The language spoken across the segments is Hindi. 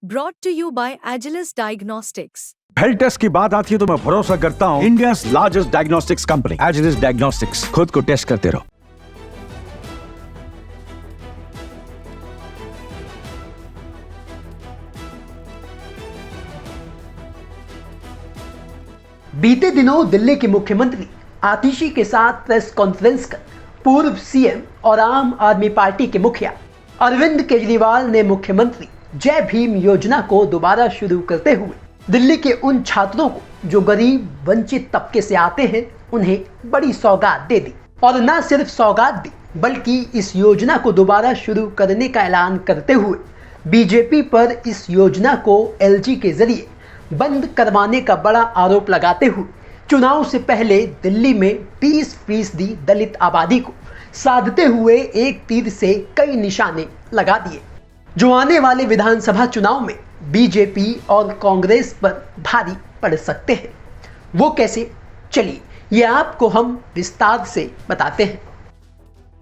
Brought to you by Agilus Diagnostics. Health test की बात आती है तो मैं भरोसा करता हूँ India's largest diagnostics company Agilus Diagnostics. खुद को टेस्ट करते रहो। बीते दिनों दिल्ली के मुख्यमंत्री आतिशी के साथ प्रेस कॉन्फ्रेंस कर पूर्व सीएम और आम आदमी पार्टी के मुखिया अरविंद केजरीवाल ने मुख्यमंत्री जय भीम योजना को दोबारा शुरू करते हुए दिल्ली के उन छात्रों को जो गरीब वंचित तबके से आते हैं उन्हें बड़ी सौगात दे दी। और न सिर्फ सौगात दी बल्कि इस योजना को दोबारा शुरू करने का ऐलान करते हुए बीजेपी पर इस योजना को एलजी के जरिए बंद करवाने का बड़ा आरोप लगाते हुए चुनाव से पहले दिल्ली में 20% दलित आबादी को साधते हुए एक तीर से कई निशाने लगा दिए जो आने वाले विधानसभा चुनाव में बीजेपी और कांग्रेस पर भारी पड़ सकते हैं। वो कैसे, चलिए ये आपको हम विस्तार से बताते हैं।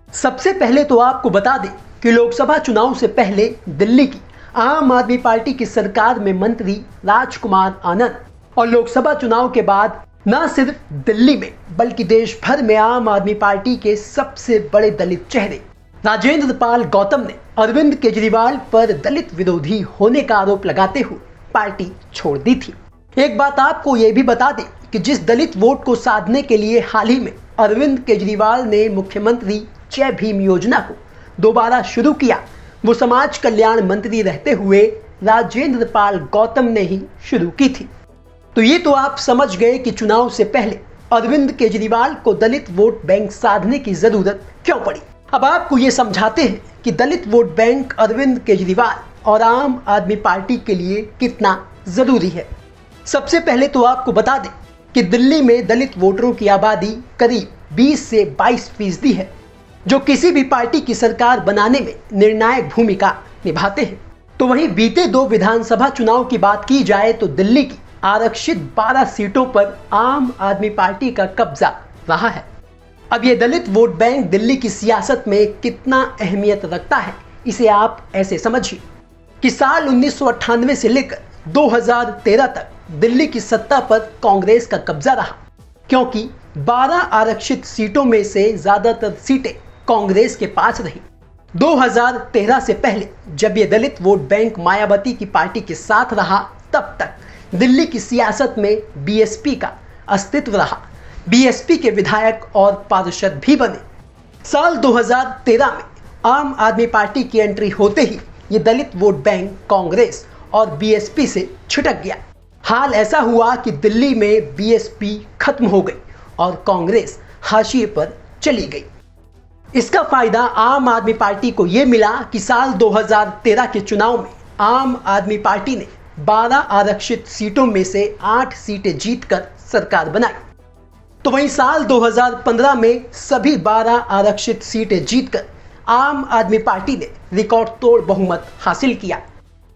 सबसे पहले तो आपको बता दें कि लोकसभा चुनाव से पहले दिल्ली की आम आदमी पार्टी की सरकार में मंत्री राजकुमार आनंद और लोकसभा चुनाव के बाद न सिर्फ दिल्ली में बल्कि देश भर में आम आदमी पार्टी के सबसे बड़े दलित चेहरे राजेंद्र पाल गौतम ने अरविंद केजरीवाल पर दलित विरोधी होने का आरोप लगाते हुए पार्टी छोड़ दी थी। एक बात आपको यह भी बता दें कि जिस दलित वोट को साधने के लिए हाल ही में अरविंद केजरीवाल ने मुख्यमंत्री जय भीम योजना को दोबारा शुरू किया वो समाज कल्याण मंत्री रहते हुए राजेंद्र पाल गौतम ने ही शुरू की थी। तो ये तो आप समझ गए कि चुनाव से पहले अरविंद केजरीवाल को दलित वोट बैंक साधने की जरूरत क्यों पड़ी। अब आपको ये समझाते हैं कि दलित वोट बैंक अरविंद केजरीवाल और आम आदमी पार्टी के लिए कितना जरूरी है। सबसे पहले तो आपको बता दें कि दिल्ली में दलित वोटरों की आबादी करीब 20 से 22% है जो किसी भी पार्टी की सरकार बनाने में निर्णायक भूमिका निभाते हैं। तो वहीं बीते 2 विधानसभा चुनाव की बात की जाए तो दिल्ली की आरक्षित 12 सीटों पर आम आदमी पार्टी का कब्जा रहा है। अब ये दलित वोट बैंक दिल्ली की सियासत में कितना अहमियत रखता है इसे आप ऐसे समझिए कि साल 1998 से लेकर 2013 तक दिल्ली की सत्ता पर कांग्रेस का कब्जा रहा क्योंकि 12 आरक्षित सीटों में से ज्यादातर सीटें कांग्रेस के पास रही। 2013 से पहले जब ये दलित वोट बैंक मायावती की पार्टी के साथ रहा तब तक दिल्ली की सियासत में बीएसपी का अस्तित्व रहा। बीएसपी के विधायक और पार्षद भी बने। साल 2013 में आम आदमी पार्टी की एंट्री होते ही ये दलित वोट बैंक कांग्रेस और बीएसपी से छिटक गया। हाल ऐसा हुआ कि दिल्ली में बीएसपी खत्म हो गई और कांग्रेस हाशिए पर चली गई। इसका फायदा आम आदमी पार्टी को ये मिला कि साल 2013 के चुनाव में आम आदमी पार्टी ने 12 आरक्षित सीटों में से 8 सीटें जीतकर सरकार बनाई। तो वहीं साल 2015 में सभी 12 आरक्षित सीटें जीतकर आम आदमी पार्टी ने रिकॉर्ड तोड़ बहुमत हासिल किया।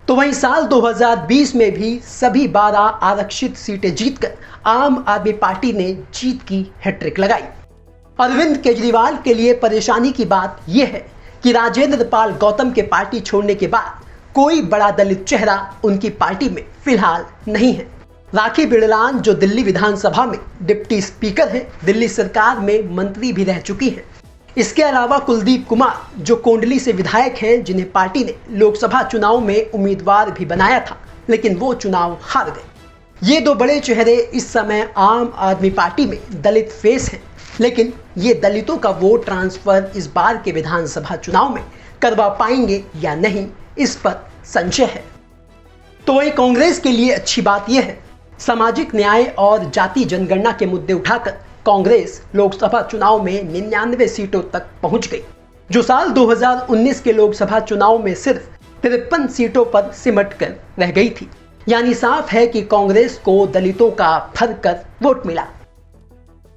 तो वहीं साल 2020 में भी सभी 12 आरक्षित सीटें जीतकर आम आदमी पार्टी ने जीत की हैट्रिक लगाई। अरविंद केजरीवाल के लिए परेशानी की बात यह है कि राजेंद्र पाल गौतम के पार्टी छोड़ने के बाद कोई बड़ा दलित चेहरा उनकी पार्टी में फिलहाल नहीं है। राखी बिड़लान जो दिल्ली विधानसभा में डिप्टी स्पीकर हैं, दिल्ली सरकार में मंत्री भी रह चुकी हैं। इसके अलावा कुलदीप कुमार जो कोंडली से विधायक हैं जिन्हें पार्टी ने लोकसभा चुनाव में उम्मीदवार भी बनाया था लेकिन वो चुनाव हार गए। ये 2 बड़े चेहरे इस समय आम आदमी पार्टी में दलित फेस हैं लेकिन ये दलितों का वोट ट्रांसफर इस बार के विधानसभा चुनाव में करवा पाएंगे या नहीं इस पर संशय है। तो वही कांग्रेस के लिए अच्छी बात यह है सामाजिक न्याय और जाति जनगणना के मुद्दे उठाकर कांग्रेस लोकसभा चुनाव में 99 सीटों तक पहुंच गई जो साल 2019 के लोकसभा चुनाव में सिर्फ 53 सीटों पर सिमट कर रह गई थी। यानी साफ है कि कांग्रेस को दलितों का भरकर वोट मिला।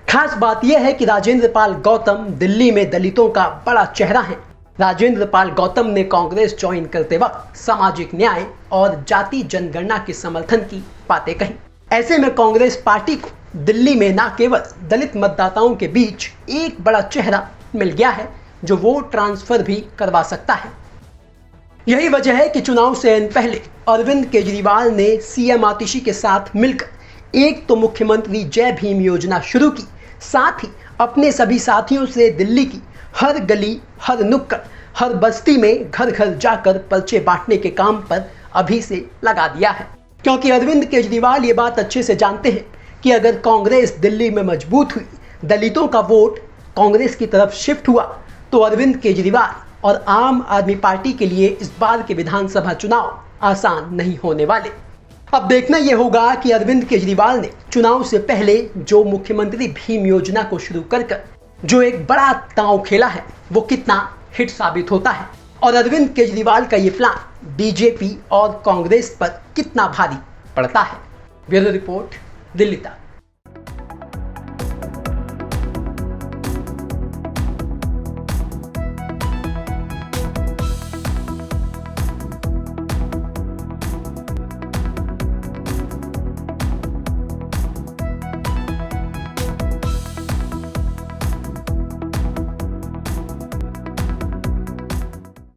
खास बात यह है कि राजेंद्र पाल गौतम दिल्ली में दलितों का बड़ा चेहरा है। राजेंद्र पाल गौतम ने कांग्रेस ज्वाइन करते वक्त सामाजिक न्याय और जाति जनगणना के समर्थन की बातें कही। ऐसे में कांग्रेस पार्टी को दिल्ली में न केवल दलित मतदाताओं के बीच एक बड़ा चेहरा मिल गया है जो वोट ट्रांसफर भी करवा सकता है। यही वजह है कि चुनाव से पहले अरविंद केजरीवाल ने सीएम आतिशी के साथ मिलकर एक तो मुख्यमंत्री जय भीम योजना शुरू की, साथ ही अपने सभी साथियों से दिल्ली की हर गली, हर नुक्कड़, हर बस्ती में घर घर जाकर पर्चे बांटने के काम पर अभी से लगा दिया है। क्योंकि अरविंद केजरीवाल ये बात अच्छे से जानते हैं कि अगर कांग्रेस दिल्ली में मजबूत हुई, दलितों का वोट कांग्रेस की तरफ शिफ्ट हुआ, तो अरविंद केजरीवाल और आम आदमी पार्टी के लिए इस बार के विधानसभा चुनाव आसान नहीं होने वाले। अब देखना यह होगा कि अरविंद केजरीवाल ने चुनाव से पहले जो मुख्यमंत्री भीम योजना को शुरू कर जो एक बड़ा दांव खेला है, वो कितना हिट साबित होता है और अरविंद केजरीवाल का ये प्लान बीजेपी और कांग्रेस पर कितना भारी पड़ता है। ब्यूरो रिपोर्ट, दिल्ली तक।